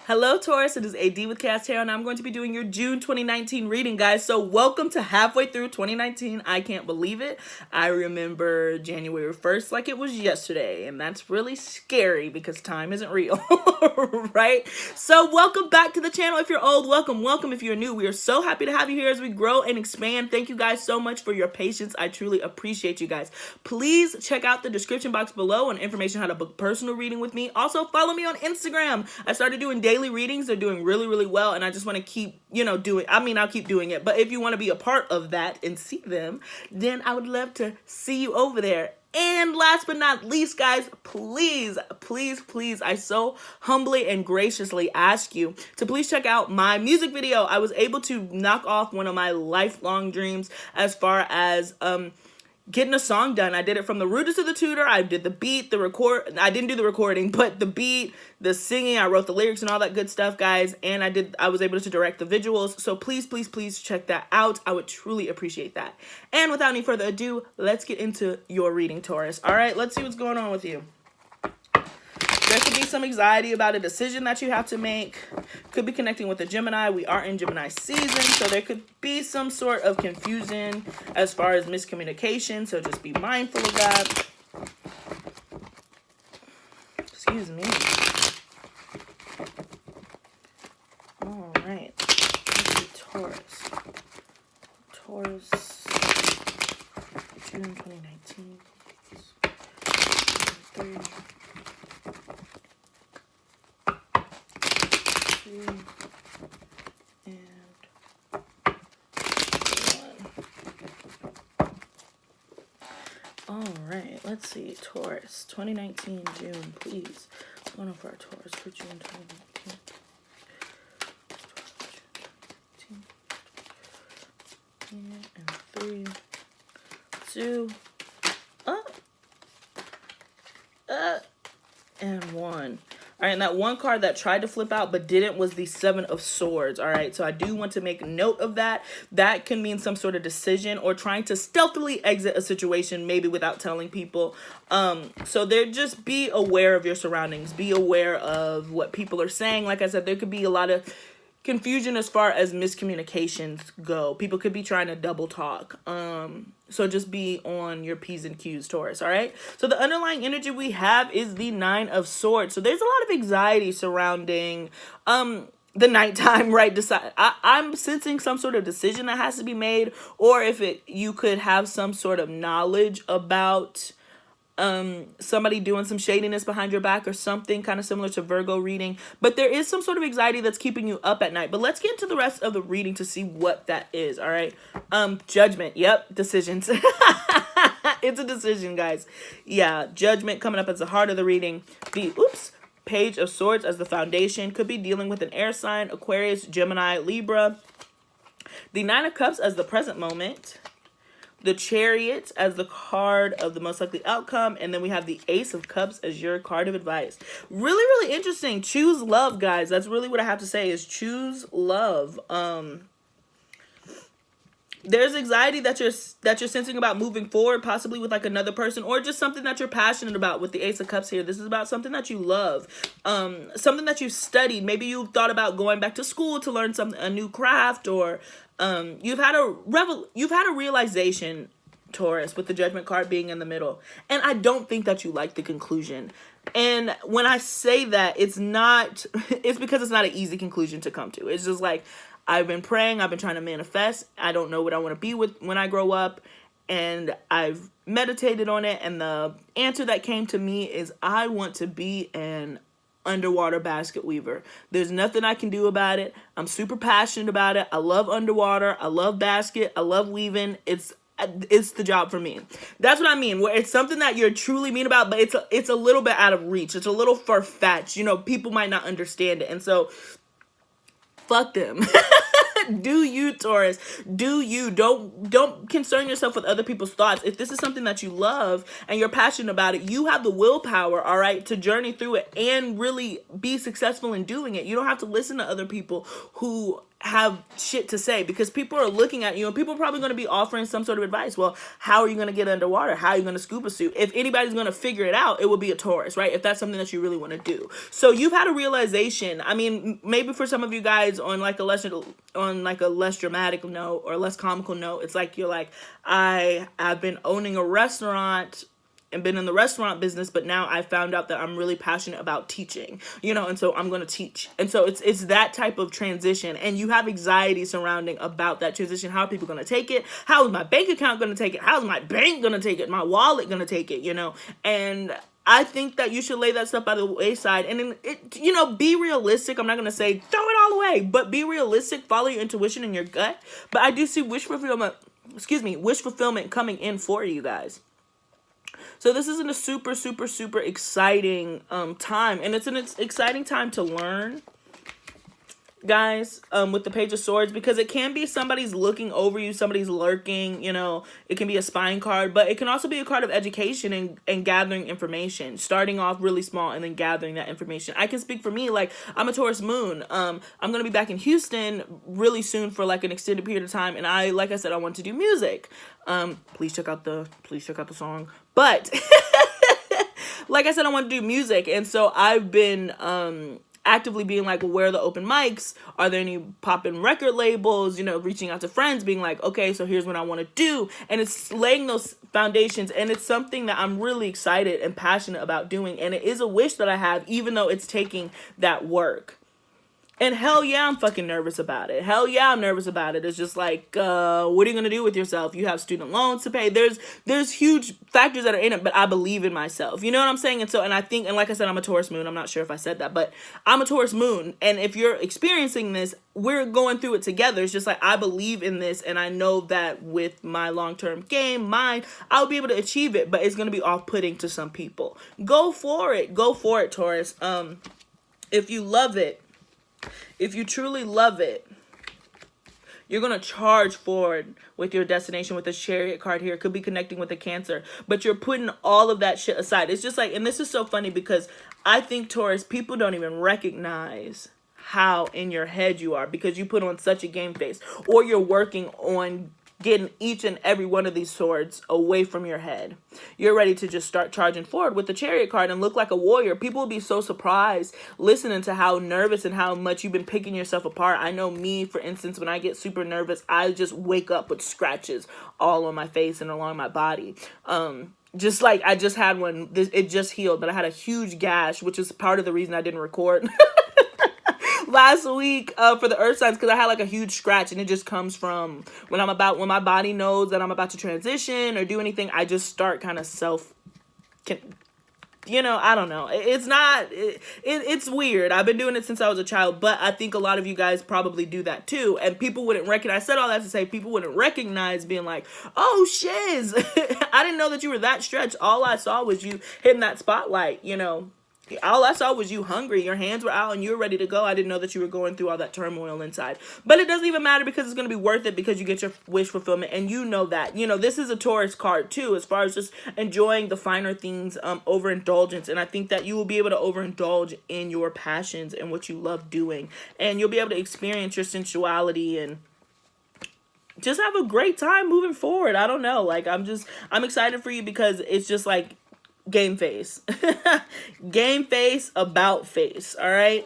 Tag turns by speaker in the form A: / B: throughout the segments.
A: Hello Taurus, it is AD with Kayxztarot, and I'm going to be doing your June 2019 reading, guys. So welcome to halfway through 2019. I can't believe it. I remember January 1st like it was yesterday, and that's really scary because time isn't real, right? So welcome back to the channel. If you're old, welcome. Welcome if you're new. We are so happy to have you here as we grow and expand. Thank you guys so much for your patience. I truly appreciate you guys. Please check out the description box below on information how to book personal reading with me. Also, follow me on Instagram. I started doing daily readings. They're doing really well, and I just want to keep doing. I'll keep doing it, but if you want to be a part of that and see them, then I would love to see you over there. And last but not least, guys, please, I so humbly and graciously ask you to please check out my music video. I was able to knock off one of my lifelong dreams as far as getting a song done. I did it from the rooter to the tutor. I did the beat, the record. I didn't do the recording, but the beat, the singing, I wrote the lyrics and all that good stuff, guys. And I was able to direct the visuals. So please check that out. I would truly appreciate that. And without any further ado, let's get into your reading, Taurus. All right, let's see what's going on with you. There could be some anxiety about a decision that you have to make. Could be connecting with a Gemini. We are in Gemini season, so there could be some sort of confusion as far as miscommunication, so just be mindful of that. Excuse me. All right. Let's see, Taurus. Taurus. June 2019. 3. And 1. All right, let's see, Taurus, 2019 June, please. What's going on for our Taurus for June 2019? And 3, 2, and 1. All right, and that one card that tried to flip out but didn't was the 7 of Swords. All right, so I do want to make note of that. That can mean some sort of decision or trying to stealthily exit a situation, maybe without telling people. So just be aware of your surroundings. Be aware of what people are saying. Like I said, there could be a lot of confusion as far as miscommunications go. People could be trying to double talk. So just be on your P's and Q's, Taurus, all right? So the underlying energy we have is the 9 of Swords. So there's a lot of anxiety surrounding the nighttime, right? I'm sensing some sort of decision that has to be made, or if you could have some sort of knowledge about somebody doing some shadiness behind your back or something kind of similar to Virgo reading, but there is some sort of anxiety that's keeping you up at night. But let's get into the rest of the reading to see what that is. All right. Judgment. Yep. Decisions. It's a decision, guys. Yeah. Judgment coming up as the heart of the reading. The Page of Swords as the foundation. Could be dealing with an air sign, Aquarius, Gemini, Libra. The 9 of Cups as the present moment. The Chariot as the card of the most likely outcome. And then we have the Ace of Cups as your card of advice. Really interesting. Choose love, guys. That's really what I have to say is choose love. There's anxiety that you're sensing about moving forward, possibly with like another person, or just something that you're passionate about with the Ace of Cups here. This is about something that you love, something that you've studied. Maybe you've thought about going back to school to learn a new craft, or you've had a realization, Taurus, with the Judgment card being in the middle. And I don't think that you like the conclusion. And when I say that, it's because it's not an easy conclusion to come to. It's just like, I've been praying, I've been trying to manifest. I don't know what I want to be with when I grow up. And I've meditated on it. And the answer that came to me is I want to be an underwater basket weaver. There's nothing I can do about it. I'm super passionate about it. I love underwater. I love basket. I love weaving. It's the job for me. That's what I mean, where it's something that you're truly mean about, but it's a little bit out of reach. It's a little far-fetched. People might not understand it. And so fuck them. Do you, Taurus. Do you. Don't concern yourself with other people's thoughts. If this is something that you love and you're passionate about it, you have the willpower, all right, to journey through it and really be successful in doing it. You don't have to listen to other people who have shit to say, because people are looking at you and people are probably going to be offering some sort of advice. Well, how are you going to get underwater? How are you going to scuba suit? If anybody's going to figure it out, it will be a Taurus, right? If that's something that you really want to do. So you've had a realization. I mean, maybe for some of you guys on like a less dramatic note or less comical note, it's like you're like, I've been owning a restaurant and been in the restaurant business, but now I found out that I'm really passionate about teaching, and so I'm going to teach. And so it's that type of transition, and you have anxiety surrounding about that transition. How are people going to take it? How is my bank account going to take it? How is my bank going to take it? My wallet going to take it, And I think that you should lay that stuff by the wayside and then, be realistic. I'm not going to say throw it all away, but be realistic, follow your intuition and your gut. But I do see wish fulfillment coming in for you guys. So this is a super, super, super exciting time. And it's an exciting time to learn, guys, with the Page of Swords. Because it can be somebody's looking over you, somebody's lurking, It can be a spying card. But it can also be a card of education and gathering information. Starting off really small and then gathering that information. I can speak for me. Like, I'm a Taurus moon. I'm going to be back in Houston really soon for like an extended period of time. And like I said, I want to do music. Please check out the song. But like I said, I want to do music. And so I've been actively being like, well, where are the open mics? Are there any pop-in record labels? Reaching out to friends, being like, okay, so here's what I want to do. And it's laying those foundations. And it's something that I'm really excited and passionate about doing. And it is a wish that I have, even though it's taking that work. And hell yeah, I'm fucking nervous about it. Hell yeah, I'm nervous about it. It's just like, what are you going to do with yourself? You have student loans to pay. There's huge factors that are in it, but I believe in myself. You know what I'm saying? And I think, and like I said, I'm a Taurus moon. I'm not sure if I said that, but I'm a Taurus moon. And if you're experiencing this, we're going through it together. It's just like, I believe in this. And I know that with my long-term game, I'll be able to achieve it, but it's going to be off-putting to some people. Go for it. Go for it, Taurus. If you love it, if you truly love it, you're going to charge forward with your destination with the Chariot card here. It could be connecting with the Cancer, but you're putting all of that shit aside. It's just like, and this is so funny because I think, Taurus, people don't even recognize how in your head you are because you put on such a game face, or you're working on getting each and every one of these swords away from your head. You're ready to just start charging forward with the Chariot card and look like a warrior. People will be so surprised listening to how nervous and how much you've been picking yourself apart. I know me, for instance, when I get super nervous, I just wake up with scratches all on my face and along my body. Just like I just had one, it just healed, but I had a huge gash, which is part of the reason I didn't record last week for the earth signs, because I had like a huge scratch, and it just comes from when my body knows that I'm about to transition or do anything, I just start kind of I don't know. It's weird. I've been doing it since I was a child, but I think a lot of you guys probably do that too. And people wouldn't recognize, I said all that to say people wouldn't recognize being like, oh, shiz, I didn't know that you were that stretched. All I saw was you hitting that spotlight, All I saw was you hungry. Your hands were out and you were ready to go. I didn't know that you were going through all that turmoil inside. But it doesn't even matter because it's going to be worth it because you get your wish fulfillment. And you know that. This is a Taurus card too, as far as just enjoying the finer things, overindulgence. And I think that you will be able to overindulge in your passions and what you love doing. And you'll be able to experience your sensuality and just have a great time moving forward. I don't know. Like, I'm excited for you because it's just like, game face. Game face, about face. All right.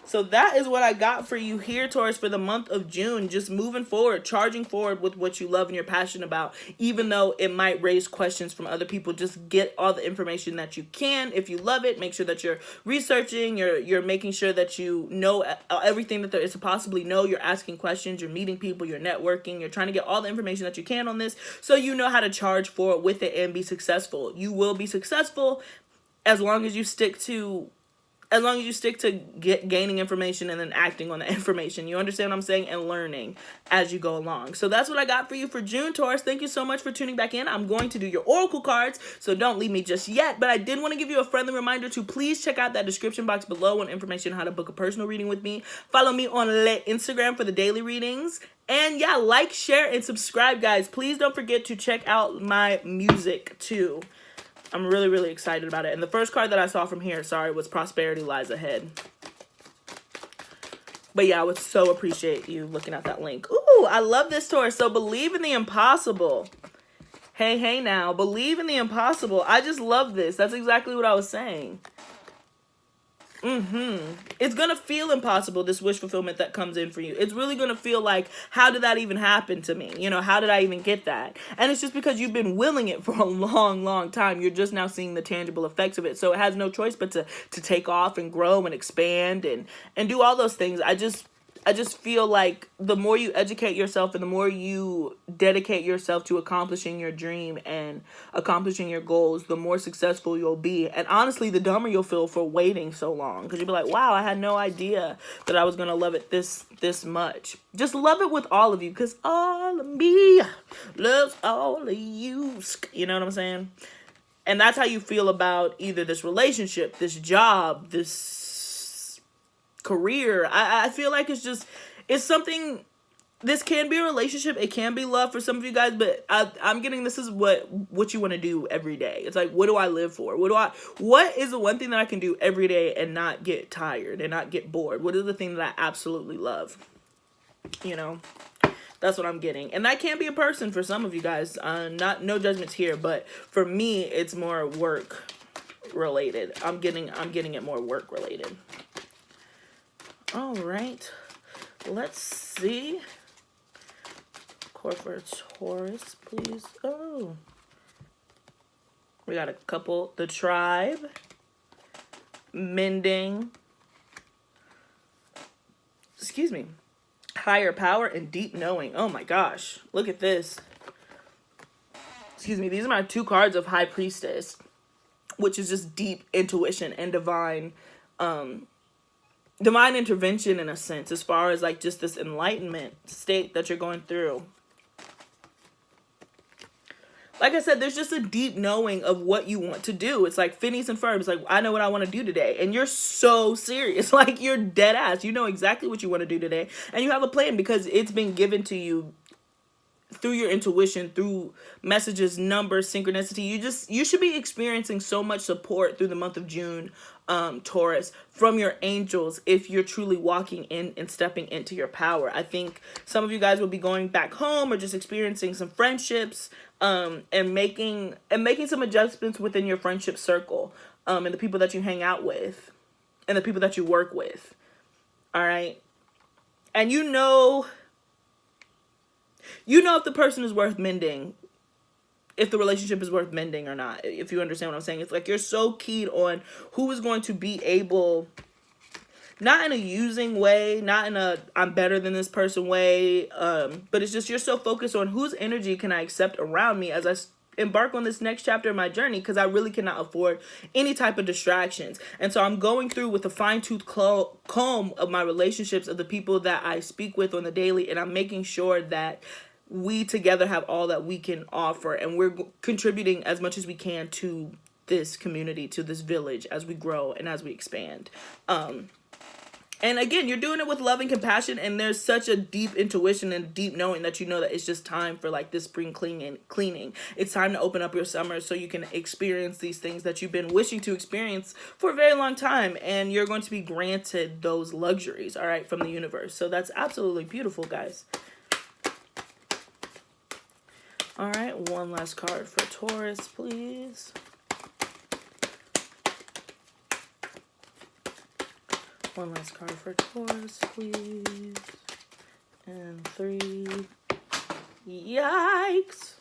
A: So that is what I got for you here, Taurus, for the month of June. Just moving forward, charging forward with what you love and you're passionate about, even though it might raise questions from other people. Just get all the information that you can. If you love it, make sure that you're researching, you're making sure that you know everything that there is to possibly know. You're asking questions, you're meeting people, you're networking, you're trying to get all the information that you can on this so you know how to charge forward with it and be successful. You will be successful as long as you stick to gaining information and then acting on the information. You understand what I'm saying? And learning as you go along. So that's what I got for you for June, Taurus. Thank you so much for tuning back in. I'm going to do your oracle cards, so don't leave me just yet. But I did want to give you a friendly reminder to please check out that description box below on information on how to book a personal reading with me. Follow me on Instagram for the daily readings. And yeah, like, share, and subscribe, guys. Please don't forget to check out my music too. I'm really, really excited about it. And the first card that I saw from here, was Prosperity Lies Ahead. But yeah, I would so appreciate you looking at that link. Ooh, I love this, Taurus. So believe in the impossible. Hey now, believe in the impossible. I just love this. That's exactly what I was saying. It's going to feel impossible, this wish fulfillment that comes in for you. It's really going to feel like, how did that even happen to me? You know, how did I even get that? And it's just because you've been willing it for a long time. You're just now seeing the tangible effects of it. So it has no choice but to take off and grow and expand and do all those things. I just feel like the more you educate yourself and the more you dedicate yourself to accomplishing your dream and accomplishing your goals, the more successful you'll be. And honestly, the dumber you'll feel for waiting so long, because you'll be like, wow, I had no idea that I was going to love it this much. Just love it with all of you, because all of me loves all of you. You know what I'm saying? And that's how you feel about either this relationship, this job, this career. I feel like it's something. This can be a relationship, it can be love for some of you guys, but I'm getting this is what you want to do every day. It's like, what do I live for? What is the one thing that I can do every day and not get tired and not get bored? What is the thing that I absolutely love? You know, that's what I'm getting. And that can be a person for some of you guys. No judgments here, but for me, it's more work related. I'm getting it more work related. All right, let's see. Core for Taurus, please. Oh, we got a couple. The tribe, mending, excuse me, higher power, and deep knowing. Oh my gosh, look at this. Excuse me, these are my two cards of High Priestess, which is just deep intuition and divine intervention in a sense, as far as like just this enlightenment state that you're going through. Like I said, there's just a deep knowing of what you want to do. It's like Phineas and Ferb. It's like, I know what I want to do today. And you're so serious. Like, you're dead ass. You know exactly what you want to do today. And you have a plan because it's been given to you through your intuition, through messages, numbers, synchronicity. You should be experiencing so much support through the month of June, Taurus, from your angels, if you're truly walking in and stepping into your power. I think some of you guys will be going back home or just experiencing some friendships, and making some adjustments within your friendship circle, and the people that you hang out with and the people that you work with. All right. And you know if the person is worth mending, if the relationship is worth mending or not, if you understand what I'm saying. It's like you're so keyed on who is going to be able, not in a using way, not in a I'm better than this person way, but it's just you're so focused on whose energy can I accept around me as I embark on this next chapter of my journey, because I really cannot afford any type of distractions. And so I'm going through with a fine-tooth comb of my relationships, of the people that I speak with on the daily, and I'm making sure that we together have all that we can offer, and we're contributing as much as we can to this community, to this village, as we grow and as we expand. And again, you're doing it with love and compassion, and there's such a deep intuition and deep knowing that you know that it's just time for like this spring cleaning. It's time to open up your summer so you can experience these things that you've been wishing to experience for a very long time, and you're going to be granted those luxuries, all right, from the universe. So that's absolutely beautiful, guys. All right, one last card for Taurus, please. One last card for Taurus, please. And 3. Yikes.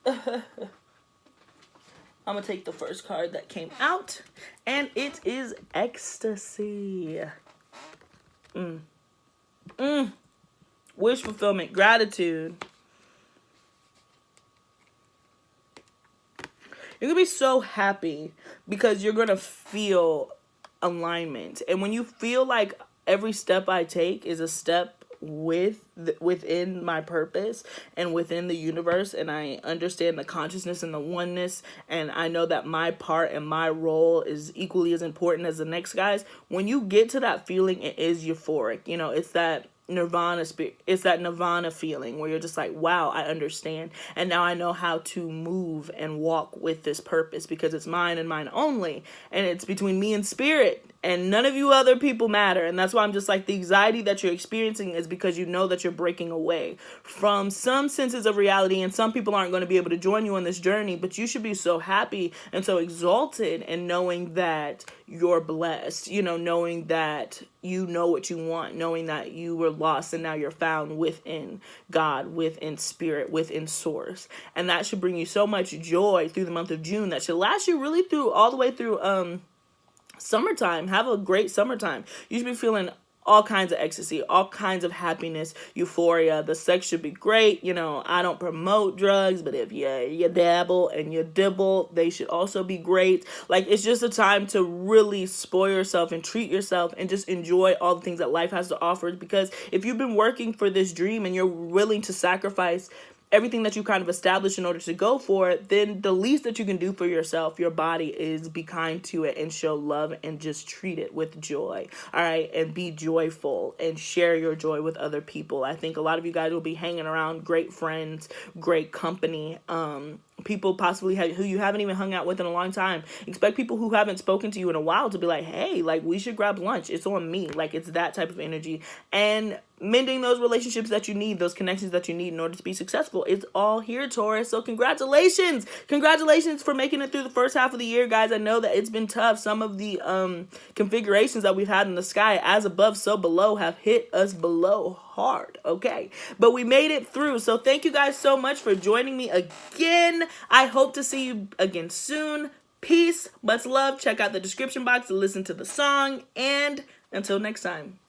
A: I'm going to take the first card that came out, and it is Ecstasy. Wish fulfillment, gratitude. You're going to be so happy because you're going to feel alignment. And when you feel like every step I take is a step within my purpose and within the universe, and I understand the consciousness and the oneness, and I know that my part and my role is equally as important as the next guy's, when you get to that feeling, it is euphoric. You know, it's that nirvana feeling where you're just like, wow, I understand, and now I know how to move and walk with this purpose because it's mine and mine only, and it's between me and spirit, And none of you other people matter. And that's why I'm just like, the anxiety that you're experiencing is because you know that you're breaking away from some senses of reality. And some people aren't going to be able to join you on this journey. But you should be so happy and so exalted in knowing that you're blessed. You know, knowing that you know what you want. Knowing that you were lost and now you're found within God, within spirit, within source. And that should bring you so much joy through the month of June. That should last you really through all the way through summertime. Have a great summertime. You should be feeling all kinds of ecstasy, all kinds of happiness, euphoria. The sex should be great. You know, I don't promote drugs, but if you dabble and you dibble, they should also be great. Like, it's just a time to really spoil yourself and treat yourself and just enjoy all the things that life has to offer. Because if you've been working for this dream and you're willing to sacrifice everything that you kind of established in order to go for it, then the least that you can do for yourself, your body, is be kind to it and show love and just treat it with joy. All right. And be joyful and share your joy with other people. I think a lot of you guys will be hanging around great friends, great company, people possibly who you haven't even hung out with in a long time. Expect people who haven't spoken to you in a while to be like, hey, like, we should grab lunch. It's on me. Like, it's that type of energy. And mending those relationships that you need, those connections that you need in order to be successful. It's all here, Taurus. So congratulations. Congratulations for making it through the first half of the year, guys. I know that it's been tough. Some of the configurations that we've had in the sky, as above, so below, have hit us below hard. Okay. But we made it through. So thank you guys so much for joining me again. I hope to see you again soon. Peace. Much love. Check out the description box to listen to the song. And until next time.